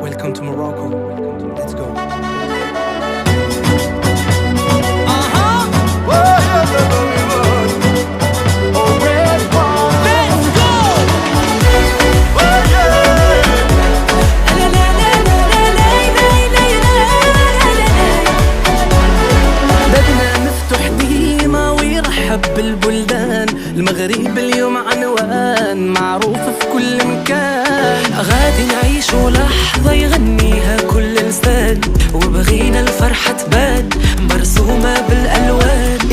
Welcome to Morocco. Let's go. بالبلدان المغرب اليوم عنوان معروف في كل مكان، غادي نعيشوا لحظة يغنيها كل لسان، وبغينا الفرحة تبان مرسومة بالألوان.